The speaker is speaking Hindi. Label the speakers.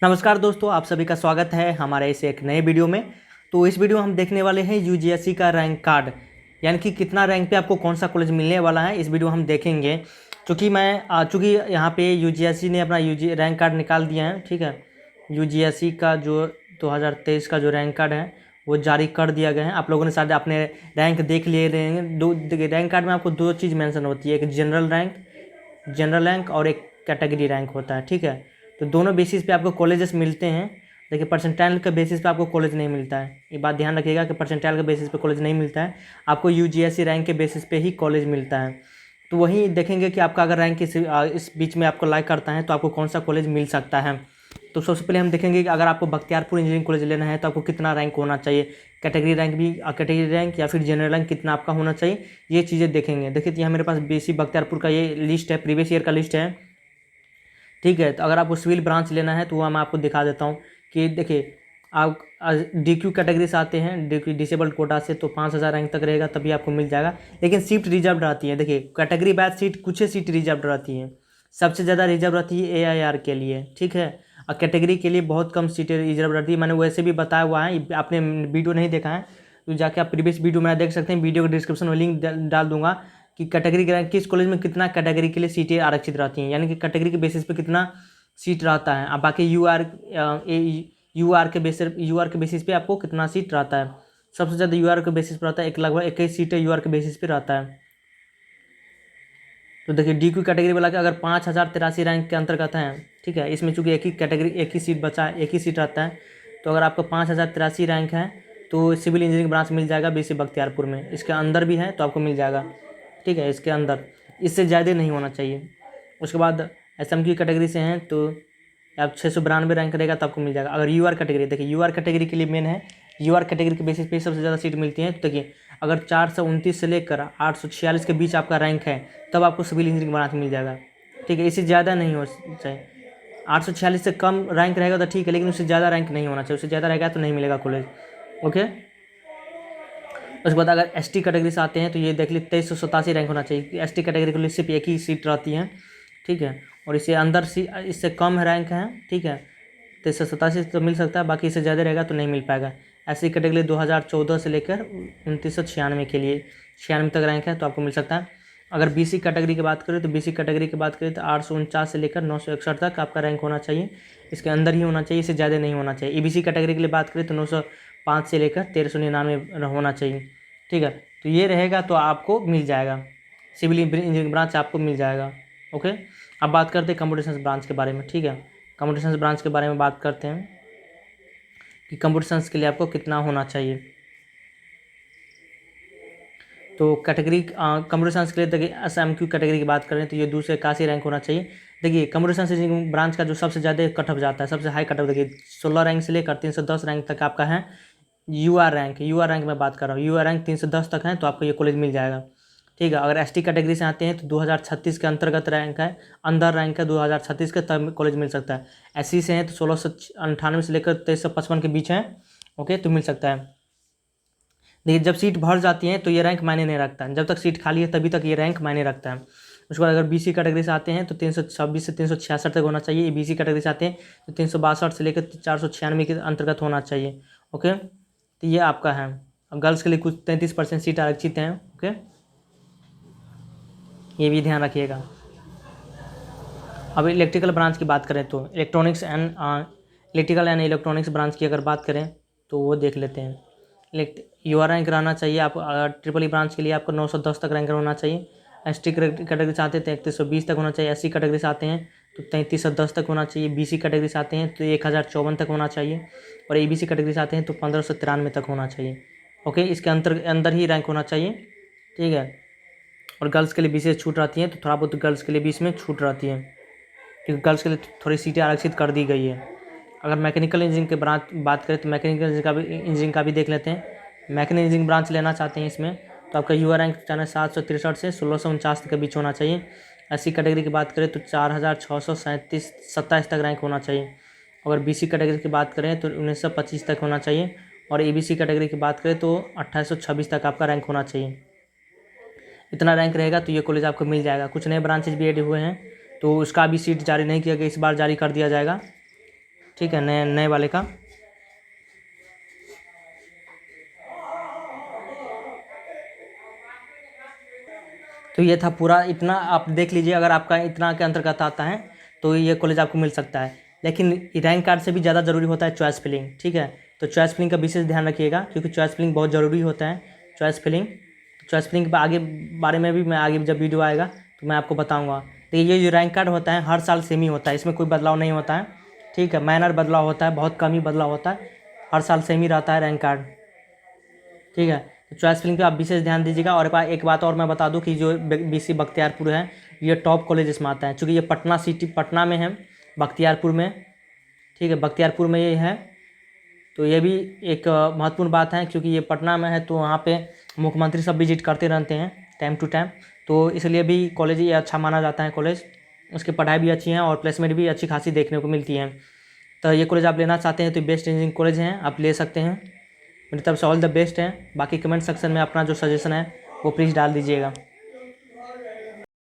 Speaker 1: नमस्कार दोस्तों, आप सभी का स्वागत है हमारे इस एक नए वीडियो में। तो इस वीडियो में हम देखने वाले हैं यूजीएससी का रैंक कार्ड, यानी कि कितना रैंक पे आपको कौन सा कॉलेज मिलने वाला है। इस वीडियो हम देखेंगे चूँकि यहाँ पे यूजीएससी ने अपना रैंक कार्ड निकाल दिया है। ठीक है, यूजीएससी का जो 2023 का जो रैंक कार्ड है वो जारी कर दिया गया है। आप लोगों ने शायद अपने रैंक देख लिए रहेंगे। देखिए, रैंक कार्ड में आपको दो चीज़ मेंशन होती है, एक जनरल रैंक और एक कैटेगरी रैंक होता है। ठीक है, तो दोनों बेसिस पे आपको कॉलेजेस मिलते हैं। देखिए, परसेंटाइल के बेसिस पे आपको कॉलेज नहीं मिलता है। ये बात ध्यान रखिएगा कि परसेंटाइल के बेसिस पे कॉलेज नहीं मिलता है, आपको यूजीएससी रैंक के बेसिस पे ही कॉलेज मिलता है। तो वही देखेंगे कि आपका अगर रैंक इस बीच में आपको लाइक करता है तो आपको कौन सा कॉलेज मिल सकता है। तो सबसे पहले हम देखेंगे कि अगर आपको बख्तियारपुर इंजीनियरिंग कॉलेज लेना है तो आपको कितना रैंक होना चाहिए, कैटेगरी रैंक या फिर जनरल रैंक कितना आपका होना चाहिए, ये चीज़ें देखेंगे। देखिए, यहाँ मेरे पास बीसी बख्तियारपुर का ये लिस्ट है, प्रीवियस ईयर का लिस्ट है। ठीक है, तो अगर आपको सिविल ब्रांच लेना है तो वह मैं आपको दिखा देता हूँ कि देखिए, आप डीक्यू कैटेगरी से आते हैं, डिसेबल्ड कोटा से, तो 5000 रैंक तक रहेगा तभी आपको मिल जाएगा। लेकिन सीट रिजर्व रहती है। देखिए, कैटेगरी बैच सीट कुछ ही सीट रिजर्व रहती है, सबसे ज़्यादा रिजर्व रहती है एआईआर के लिए। ठीक है, और कैटेगरी के लिए बहुत कम सीटें रिजर्व रहती है। मैंने वैसे भी बताया हुआ है, आपने वीडियो नहीं देखा है तो जाके आप प्रीवियस वीडियो में देख सकते हैं। वीडियो के डिस्क्रिप्शन में लिंक डाल दूंगा कि कैटेगरी के किस कॉलेज में कितना कैटेगरी के लिए सीटें आरक्षित रहती हैं, यानी कि कैटेगरी के बेसिस पे कितना सीट रहता है। अब बाकी यूआर के बेसिस पे आपको कितना सीट रहता है। सबसे ज़्यादा यूआर के बेसिस पे रहता है, लगभग 21 सीटें यूआर के बेसिस पे रहता है। तो देखिए, डी क्यू कैटेगरी वाला का अगर 5083 रैंक के अंतर्गत है, ठीक है, इसमें चूँकि एक ही सीट बचा है, एक ही सीट रहता है, तो अगर आपका 5083 रैंक है तो सिविल इंजीनियरिंग ब्रांच मिल जाएगा बीसी बख्तियारपुर में। इसके अंदर भी है तो आपको मिल जाएगा। ठीक है, इसके अंदर, इससे ज़्यादा नहीं होना चाहिए। उसके बाद एसएम की कैटेगरी से हैं तो आप 692 रैंक रहेगा तो आपको मिल जाएगा। अगर यूआर कैटेगरी, देखिए यूआर कैटेगरी के लिए मेन है, यूआर कैटेगरी के बेसिस पे सबसे ज़्यादा सीट मिलती है। तो देखिए, अगर 429 से लेकर 846 के बीच आपका रैंक है तब आपको सिविल इंजीनियरिंग ब्रांच मिल जाएगा। ठीक है, इससे ज़्यादा नहीं हो चाहिए। 846 से कम रैंक रहेगा तो ठीक है, लेकिन उससे ज़्यादा रैंक नहीं होना चाहिए। उससे ज़्यादा रहेगा तो नहीं मिलेगा कॉलेज। ओके, उसके बाद अगर एसटी कैटेगरी से आते हैं तो ये देख ली 2387 रैंक होना चाहिए। एसटी कैटेगरी के लिए सिर्फ एक ही सीट रहती है। ठीक है, और इससे अंदर इससे कम रैंक है। ठीक है, 2387 तो मिल सकता है, बाकी इससे ज़्यादा रहेगा तो नहीं मिल पाएगा। एससी कैटेगरी 2014 से लेकर 2996 के लिए 96 तक रैंक है तो आपको मिल सकता है। अगर बीसी कैटेगरी की बात करें तो बीसी कैटेगरी की बात करें तो 849 से लेकर 961 तक आपका रैंक होना चाहिए। इसके अंदर ही होना चाहिए, इससे ज़्यादा नहीं होना चाहिए। ईबीसी कैटेगरी के लिए बात करें तो 905 से लेकर 1399 होना चाहिए। ठीक है, तो ये रहेगा तो आपको मिल जाएगा, सिविल इंजीनियरिंग ब्रांच आपको मिल जाएगा। ओके, अब बात करते हैं कंप्यूटर साइंस ब्रांच के बारे में। ठीक है, कंप्यूटर साइंस ब्रांच के बारे में बात करते हैं कि कंप्यूटर साइंस के लिए आपको कितना होना चाहिए। तो कैटेगरी कंप्यूटर साइंस के लिए देखिए, एसएमक्यू कैटेगरी की बात करें तो ये 281 रैंक होना चाहिए। देखिए, कंप्यूटर साइंस इंजीनियरिंग ब्रांच का जो सबसे ज़्यादा कट ऑफ जाता है, सबसे हाई कट ऑफ, देखिए 16 रैंक से लेकर 310 रैंक तक आपका है यूआर रैंक में बात कर रहा हूँ। यूआर रैंक 310 तक है तो आपको ये कॉलेज मिल जाएगा। ठीक है, अगर एसटी कैटेगरी से आते हैं तो 2036 के अंतर्गत रैंक है, अंदर रैंक है 2036 के, तब कॉलेज मिल सकता है। एससी से हैं तो 1698 से लेकर 2355 के बीच है। ओके, तो मिल सकता है। देखिए, जब सीट भर जाती है तो ये रैंक मायने नहीं रखता है, जब तक सीट खाली है तभी तक ये रैंक मायने रखता है। उसके बाद अगर बीसी कैटेगरी से आते हैं तो 326 से 366 तक होना चाहिए। बीसी कैटेगरी से आते हैं तो 362 से लेकर 496 के अंतर्गत होना चाहिए। ओके, तो ये आपका है। गर्ल्स के लिए कुछ 33% सीट आरक्षित हैं। ओके, ये भी ध्यान रखिएगा। अब इलेक्ट्रिकल ब्रांच की बात करें तो इलेक्ट्रिकल एंड इलेक्ट्रॉनिक्स ब्रांच की अगर बात करें तो वो देख लेते हैं। यूआर रैंक रहना चाहिए आप, ट्रिपल ई ब्रांच के लिए आपको 910 तक रैंक होना चाहिए। एसटी कैटेगरी से आते हैं तो 3120 तक होना चाहिए। एससी कैटेगरी से आते हैं तो 3310 तक होना चाहिए। बीसी कैटेगरी से आते हैं तो 1054 तक होना चाहिए। और एबीसी कैटेगरी से आते हैं तो 1593 तक होना चाहिए। ओके, इसके अंदर ही रैंक होना चाहिए। ठीक है, और गर्ल्स के लिए विशेष छूट रहती है, तो थोड़ा बहुत गर्ल्स के लिए भी इसमें छूट रहती है, क्योंकि गर्ल्स के लिए थोड़ी सीटें आरक्षित कर दी गई है। अगर मैकेनिकल इंजीनियरिंग के ब्रांच बात करें तो मैकेनिकल इंजीनियरिंग का भी देख लेते हैं। मैकेनिकल इंजीनियरिंग ब्रांच लेना चाहते हैं इसमें तो आपका यूआर रैंक चाहे 763 से 1649 के बीच होना चाहिए। एससी कैटेगरी की बात करें तो 4627 तक रैंक होना चाहिए। अगर बीसी कैटेगरी की बात करें तो 1925 तक होना चाहिए। और एबीसी कैटेगरी की बात करें तो 2826 तक आपका रैंक होना चाहिए। इतना रैंक रहेगा तो ये कॉलेज आपको मिल जाएगा। कुछ नए ब्रांचेज भी ऐड हुए हैं तो उसका भी सीट जारी नहीं किया गया, इस बार जारी कर दिया जाएगा। ठीक है, नए नए वाले का। तो ये था पूरा, इतना आप देख लीजिए। अगर आपका इतना के अंतर्गत आता है तो ये कॉलेज आपको मिल सकता है। लेकिन रैंक कार्ड से भी ज़्यादा ज़रूरी होता है चॉइस फिलिंग, ठीक है। तो चॉइस फिलिंग का विशेष ध्यान रखिएगा, क्योंकि चॉइस फिलिंग बहुत ज़रूरी होता है। चॉइस फिलिंग के आगे बारे में भी मैं आगे जब वीडियो आएगा तो मैं आपको बताऊँगा। तो ये जो रैंक कार्ड होता है हर साल सेम ही होता है, इसमें कोई बदलाव नहीं होता है, ठीक है। माइनर बदलाव होता है, बहुत कम ही बदलाव होता है, हर साल सेम ही रहता है रैंक कार्ड, ठीक है। तो चॉइस फिलिंग पे आप विशेष ध्यान दीजिएगा। और एक बात और मैं बता दूं कि जो बीसी बख्तियारपुर है ये टॉप कॉलेज इसमें आता है, चूँकि ये पटना सिटी, पटना में है, बख्तियारपुर में, ठीक है, बख्तियारपुर में ये है। तो ये भी एक महत्वपूर्ण बात है, क्योंकि ये पटना में है तो वहाँ पे मुख्यमंत्री सब विजिट करते रहते हैं टाइम टू टाइम, तो इसलिए भी कॉलेज ये अच्छा माना जाता है कॉलेज। उसकी पढ़ाई भी अच्छी है और प्लेसमेंट भी अच्छी खासी देखने को मिलती है। तो ये कॉलेज आप लेना चाहते हैं तो बेस्ट इंजीनियरिंग कॉलेज हैं, आप ले सकते हैं। मेरी तरफ से ऑल द बेस्ट है। बाकी कमेंट सेक्शन में अपना जो सजेशन है वो प्लीज़ डाल दीजिएगा।